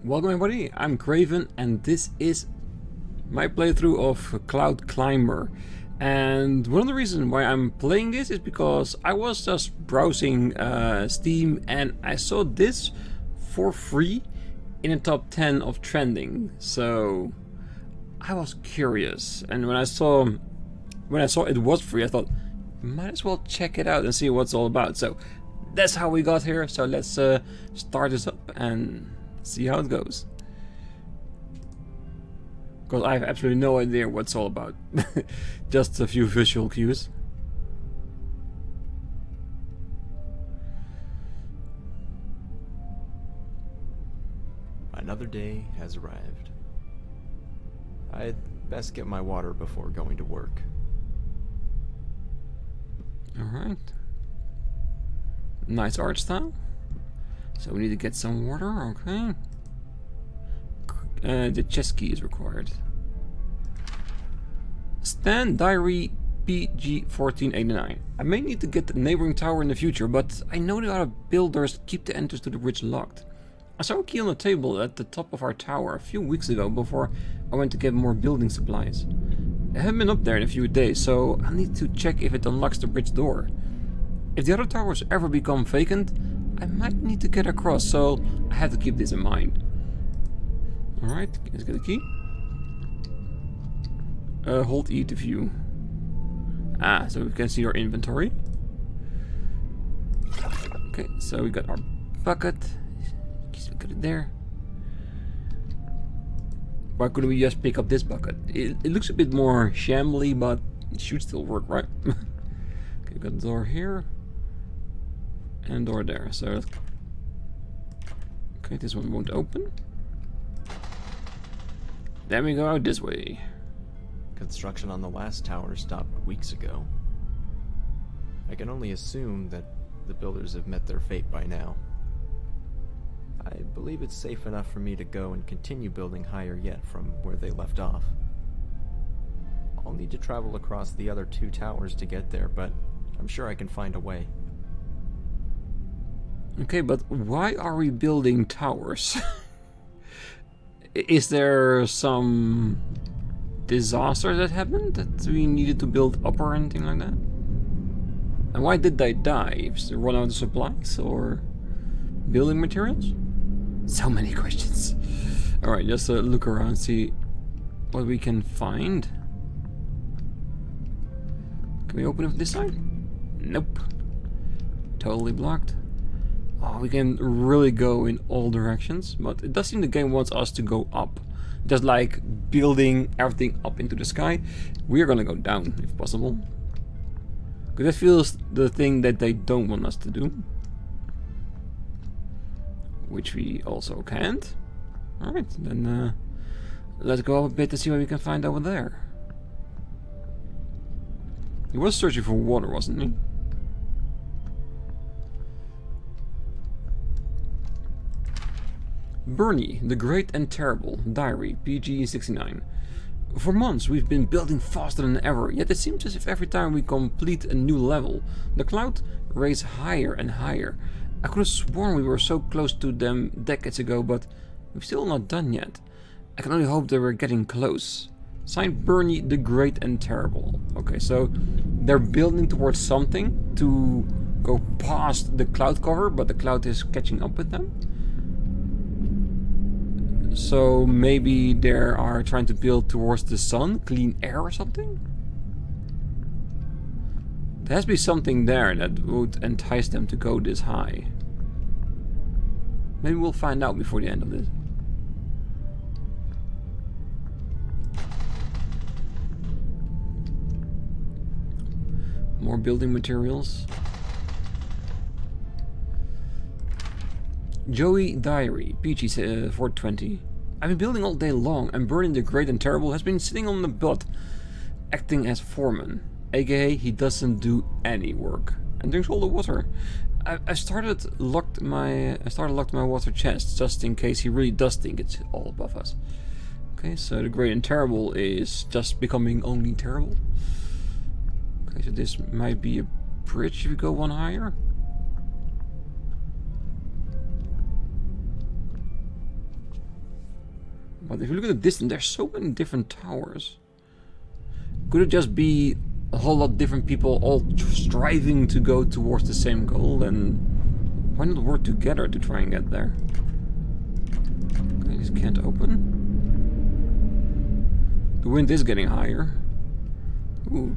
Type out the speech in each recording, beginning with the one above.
Welcome everybody, I'm Craven and this is my playthrough of Cloud Climber. And one of the reasons why I'm playing this is because I was just browsing Steam and I saw this for free in the top 10 of trending. So I was curious, and when I saw it was free, I thought might as well check it out and see what it's all about. So that's how we got here. So let's start this up and see how it goes. Because I have absolutely no idea what it's all about. Just a few visual cues. Another day has arrived. I'd best get my water before going to work. Alright. Nice art style. So we need to get some water, okay. The chest key is required. Stand Diary PG 1489. I may need to get the neighboring tower in the future, but I know the other builders keep the entrance to the bridge locked. I saw a key on the table at the top of our tower a few weeks ago before I went to get more building supplies. I haven't been up there in a few days, so I need to check if it unlocks the bridge door. If the other towers ever become vacant, I might need to get across, so I have to keep this in mind. Alright, let's get a key. Hold E to view. Ah, so we can see our inventory. Okay, so we got our bucket. Just got it there. Why couldn't we just pick up this bucket? It looks a bit more shambly, but it should still work, right? Okay, we got a door here. And door there, so... Okay, this one won't open. Then we go out this way. Construction on the last tower stopped weeks ago. I can only assume that the builders have met their fate by now. I believe it's safe enough for me to go and continue building higher yet from where they left off. I'll need to travel across the other two towers to get there, but I'm sure I can find a way. Okay, but why are we building towers? Is there some disaster that happened that we needed to build up or anything like that? And why did they die? Is they run out of supplies or building materials? So many questions. Alright, just look around, see what we can find. Can we open it this side? Nope. Totally blocked. Oh, we can really go in all directions, but it does seem the game wants us to go up. Just like building everything up into the sky, we're gonna go down if possible. Because that feels the thing that they don't want us to do. Which we also can't. Alright, then let's go up a bit to see what we can find over there. He was searching for water, wasn't he? Bernie, the Great and Terrible, Diary, PG 69. For months we've been building faster than ever, yet it seems as if every time we complete a new level, the cloud raise higher and higher. I could have sworn we were so close to them decades ago, but we're still not done yet. I can only hope that we're getting close. Signed, Bernie, the Great and Terrible. Okay, so they're building towards something to go past the cloud cover, but the cloud is catching up with them. So maybe they are trying to build towards the sun, clean air or something? There has to be something there that would entice them to go this high. Maybe we'll find out before the end of this. More building materials. Joey Diary, PG 420. I've been building all day long, and Bernie the Great and Terrible has been sitting on the butt, acting as foreman. AKA, he doesn't do any work and drinks all the water. I started locked my water chest just in case he really does think it's all above us. Okay, so the Great and Terrible is just becoming only terrible. Okay, so this might be a bridge if we go one higher. But if you look at the distance, there's so many different towers. Could it just be a whole lot of different people all striving to go towards the same goal? And why not work together to try and get there? Okay, this can't open. The wind is getting higher. Ooh.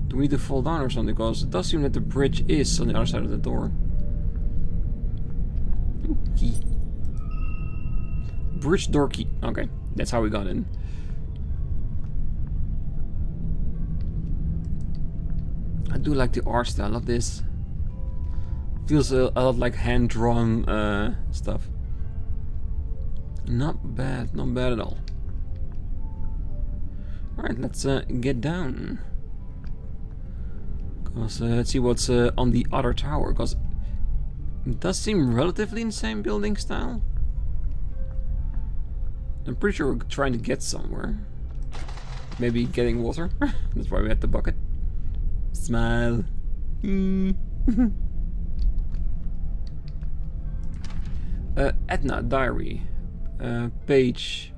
Do we need to fall down or something? Because it does seem that the bridge is on the other side of the door. Ooh, key. Bridge door key. Okay, that's how we got in. I do like the art style of this. Feels a lot like hand-drawn stuff. Not bad at all. Alright, let's get down. Let's see what's on the other tower, because it does seem relatively in the same building style. I'm pretty sure we're trying to get somewhere. Maybe getting water. That's why we had the bucket. Smile. Edna diary. Page.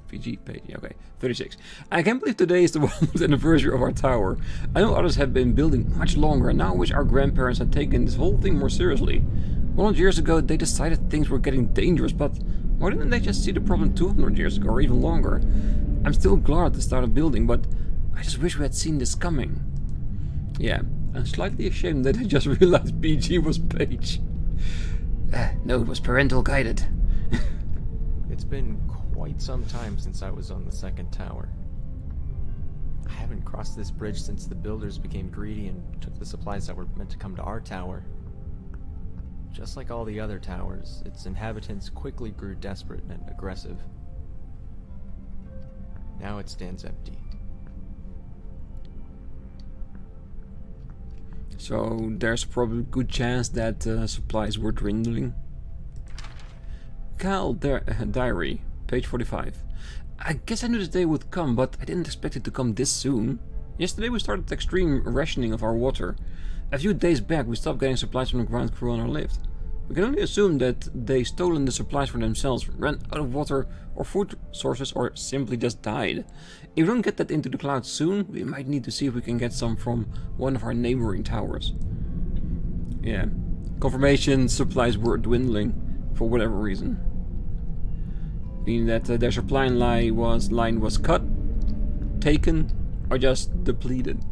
PG page. Okay, 36. I can't believe today is the 100th anniversary of our tower. I know others have been building much longer, and now I wish our grandparents had taken this whole thing more seriously. 100 years ago, they decided things were getting dangerous, but why didn't they just see the problem 200 years ago, or even longer? I'm still glad to start a building, but I just wish we had seen this coming. Yeah, I'm slightly ashamed that I just realized PG was page. No, it was parental guided. It's been quite some time since I was on the second tower. I haven't crossed this bridge since the builders became greedy and took the supplies that were meant to come to our tower. Just like all the other towers, its inhabitants quickly grew desperate and aggressive. Now it stands empty. So there's probably a good chance that supplies were dwindling. Cal diary, page 45. I guess I knew this day would come, but I didn't expect it to come this soon. Yesterday we started extreme rationing of our water. A few days back we stopped getting supplies from the ground crew on our lift. We can only assume that they stolen the supplies for themselves, ran out of water or food sources, or simply just died. If we don't get that into the clouds soon, we might need to see if we can get some from one of our neighboring towers. Yeah, confirmation supplies were dwindling for whatever reason. Meaning that their supply line was cut, taken, or just depleted.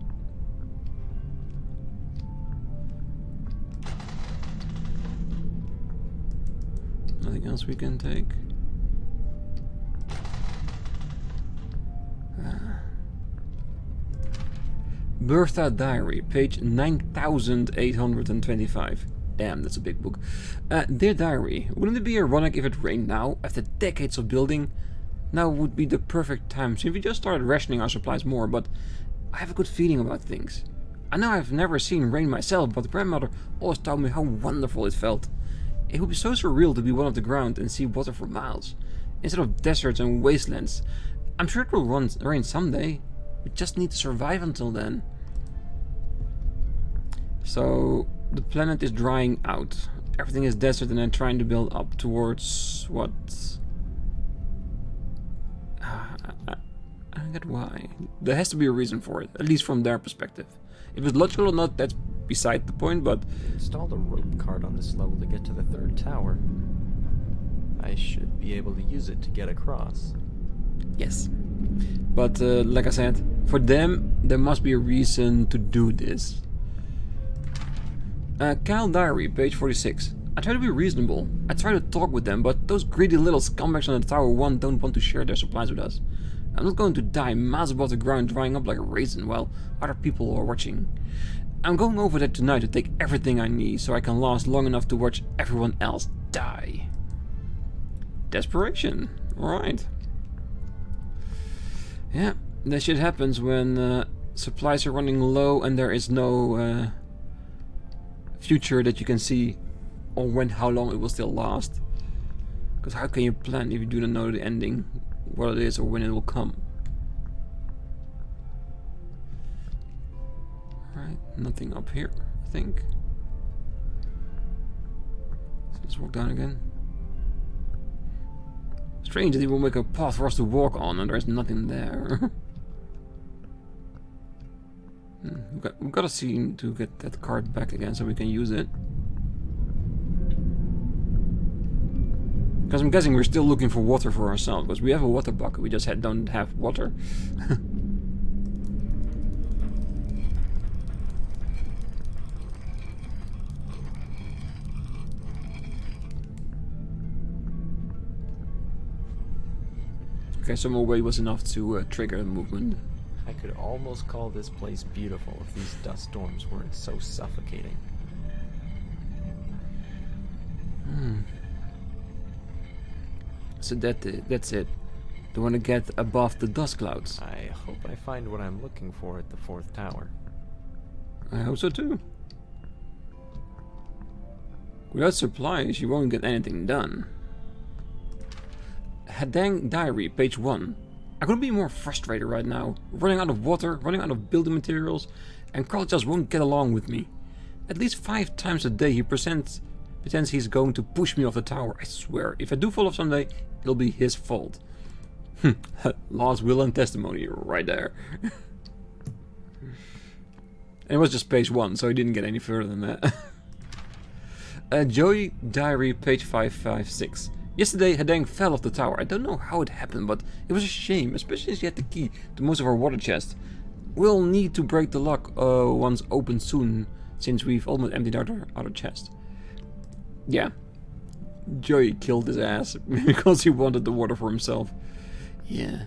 Nothing else we can take. Bertha Diary, page 9825. Damn, that's a big book. Dear Diary, wouldn't it be ironic if it rained now, after decades of building? Now would be the perfect time, since we just started rationing our supplies more, but I have a good feeling about things. I know I've never seen rain myself, but grandmother always told me how wonderful it felt. It would be so surreal to be one of the ground and see water for miles, instead of deserts and wastelands. I'm sure it will rain someday. We just need to survive until then. So the planet is drying out. Everything is desert and then trying to build up towards what? I don't get why. There has to be a reason for it, at least from their perspective. If it's logical or not, that's beside the point, but... Installed a rope cart on this level to get to the third tower. I should be able to use it to get across. Yes. But, like I said, for them, there must be a reason to do this. Kyle Diary, page 46. I try to be reasonable. I try to talk with them, but those greedy little scumbags on the Tower 1 don't want to share their supplies with us. I'm not going to die miles above the ground drying up like a raisin while other people are watching. I'm going over there tonight to take everything I need so I can last long enough to watch everyone else die. Desperation. Alright. Yeah, that shit happens when supplies are running low and there is no future that you can see on how long it will still last. Because how can you plan if you do not know the ending, what it is or when it will come? Alright, nothing up here, I think. So let's walk down again. Strange that he will make a path for us to walk on and there's nothing there. We've got to see to get that card back again so we can use it. Because I'm guessing we're still looking for water for ourselves, because we have a water bucket, we just don't have water. Okay, some more weight was enough to trigger the movement. I could almost call this place beautiful if these dust storms weren't so suffocating. So that's it. They want to get above the dust clouds. I hope I find what I'm looking for at the 4th tower. I hope so too. Without supplies, you won't get anything done. Hadang Diary, page 1. I couldn't be more frustrated right now. Running out of water, running out of building materials, and Carl just won't get along with me. At least 5 times a day he pretends he's going to push me off the tower. I swear, if I do fall off someday, it'll be his fault. Law's will and testimony right there. And it was just page 1, so he didn't get any further than that. Joey Diary, page 556. Yesterday, Hadang fell off the tower. I don't know how it happened, but it was a shame, especially as he had the key to most of our water chests. We'll need to break the lock once open soon, since we've almost emptied out our other chest. Yeah, Joey killed his ass because he wanted the water for himself. Yeah.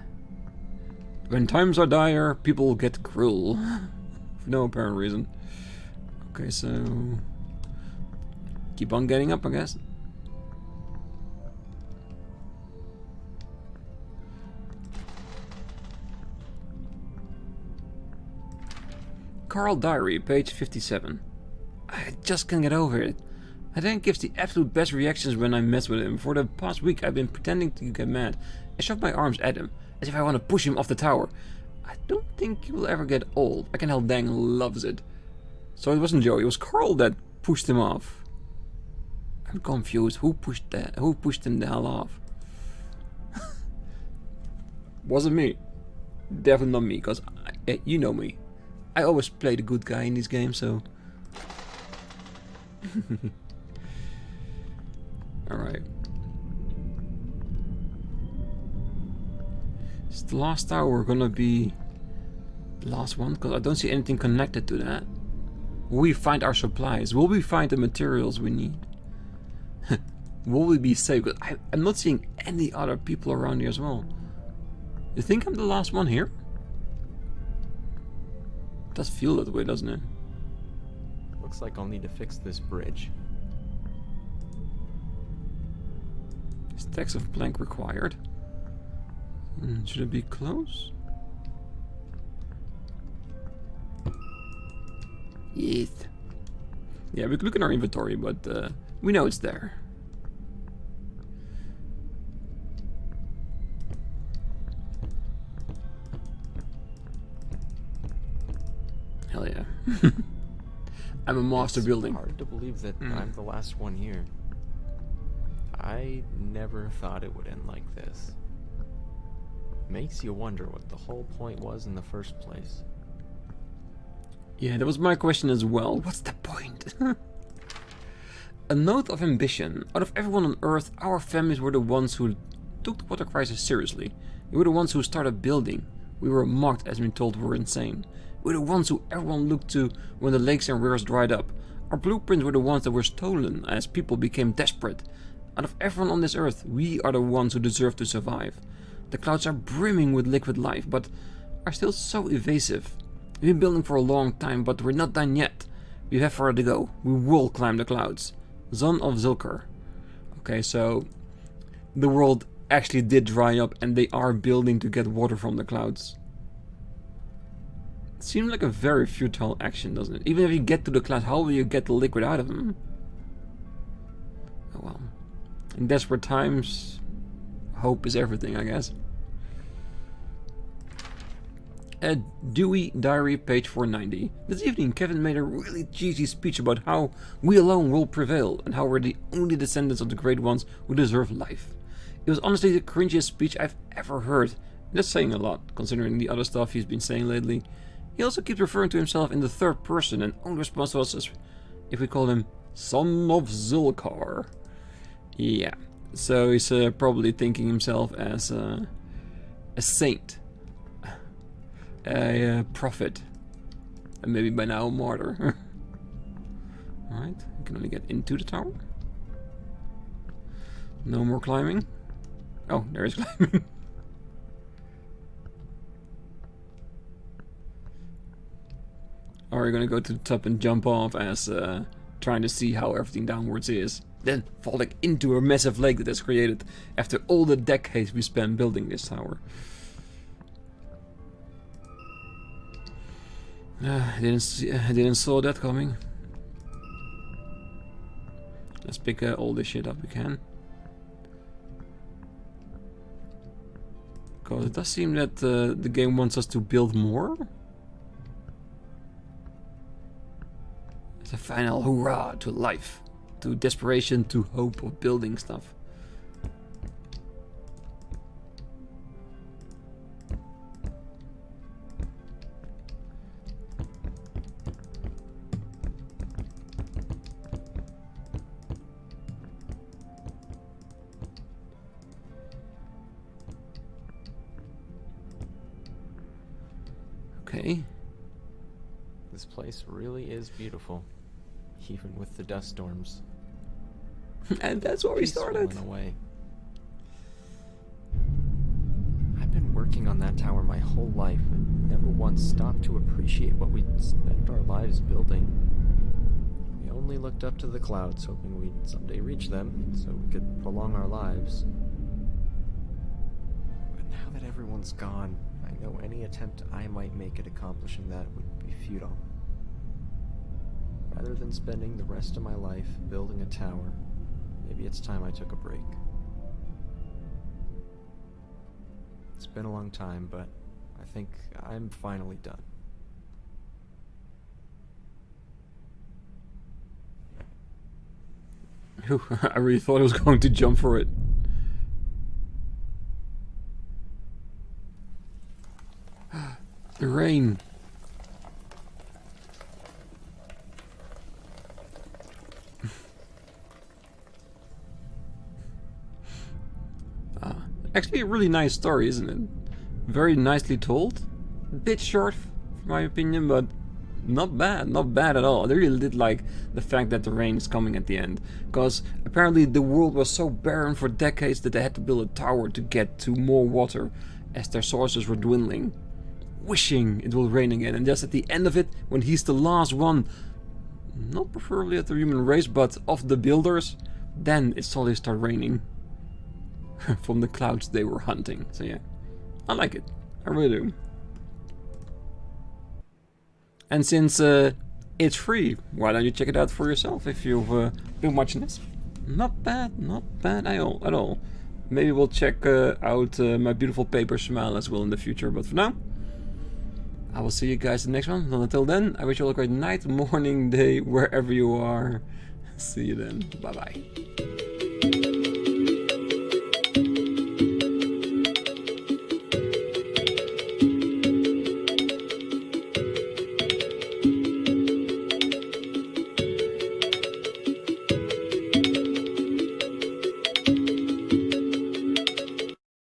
When times are dire, people get cruel. For no apparent reason. Okay, so... keep on getting up, I guess. Carl Diary, page 57. I just can't get over it. Hadang gives the absolute best reactions when I mess with him. For the past week I've been pretending to get mad. I shove my arms at him, as if I want to push him off the tower. I don't think he will ever get old. I can tell Hadang loves it. So it wasn't Joey, it was Carl that pushed him off. I'm confused. Who pushed him the hell off? Wasn't me. Definitely not me, because you know me. I always play the good guy in this game, so... Alright. Is the last tower gonna be the last one? Because I don't see anything connected to that. Will we find our supplies? Will we find the materials we need? Will we be safe? Because I'm not seeing any other people around here as well. You think I'm the last one here? It does feel that way, doesn't it? Looks like I'll need to fix this bridge. Stacks of plank required. Should it be close? Yes. Yeah, we could look in our inventory, but we know it's there. Hell yeah. I'm a master building. It's hard to believe that I'm the last one here. I never thought it would end like this. Makes you wonder what the whole point was in the first place. Yeah, that was my question as well. What's the point? A note of ambition. Out of everyone on Earth, our families were the ones who took the water crisis seriously. We were the ones who started building. We were mocked as being told we were insane. We were the ones who everyone looked to when the lakes and rivers dried up. Our blueprints were the ones that were stolen as people became desperate. Out of everyone on this earth, we are the ones who deserve to survive. The clouds are brimming with liquid life, but are still so evasive. We've been building for a long time, but we're not done yet. We have far to go. We will climb the clouds. Son of Zulker. Okay, so the world actually did dry up and they are building to get water from the clouds. Seems like a very futile action, doesn't it? Even if you get to the clouds, how will you get the liquid out of them? Oh well. In desperate times, hope is everything, I guess. Dewey Diary, page 490. This evening, Kevin made a really cheesy speech about how we alone will prevail, and how we're the only descendants of the great ones who deserve life. It was honestly the cringiest speech I've ever heard. That's saying a lot, considering the other stuff he's been saying lately. He also keeps referring to himself in the third person, and only response to us is if we call him Son of Zulkar. Yeah, so he's probably thinking himself as a saint, a prophet, and maybe by now a martyr. Alright, we can only get into the tower. No more climbing. Oh, there is climbing. Or are you gonna go to the top and jump off as trying to see how everything downwards is, then falling into a massive lake that is created after all the decades we spent building this tower? I didn't saw that coming. Let's pick all this shit up we can. Because it does seem that the game wants us to build more. It's a final hurrah to life, to desperation, to hope of building stuff. Okay. This place really is beautiful, even with the dust storms. And that's where we started. In a way. I've been working on that tower my whole life and never once stopped to appreciate what we'd spent our lives building. We only looked up to the clouds, hoping we'd someday reach them so we could prolong our lives. But now that everyone's gone, I know any attempt I might make at accomplishing that would be futile. Rather than spending the rest of my life building a tower, maybe it's time I took a break. It's been a long time, but I think I'm finally done. Whew, I really thought I was going to jump for it. The rain. Actually a really nice story, isn't it? Very nicely told. A bit short, for my opinion, but not bad at all. I really did like the fact that the rain is coming at the end, because apparently the world was so barren for decades that they had to build a tower to get to more water as their sources were dwindling, wishing it will rain again. And just at the end of it, when he's the last one, not preferably of the human race, but of the builders, then it slowly started raining from the clouds they were hunting. So yeah, I like it. I really do. And since it's free, why don't you check it out for yourself if you've been watching this? Not bad at all. Maybe we'll check out my beautiful paper smile as well in the future, but for now, I will see you guys in the next one. And until then, I wish you all a great night, morning, day, wherever you are. See you then. Bye bye.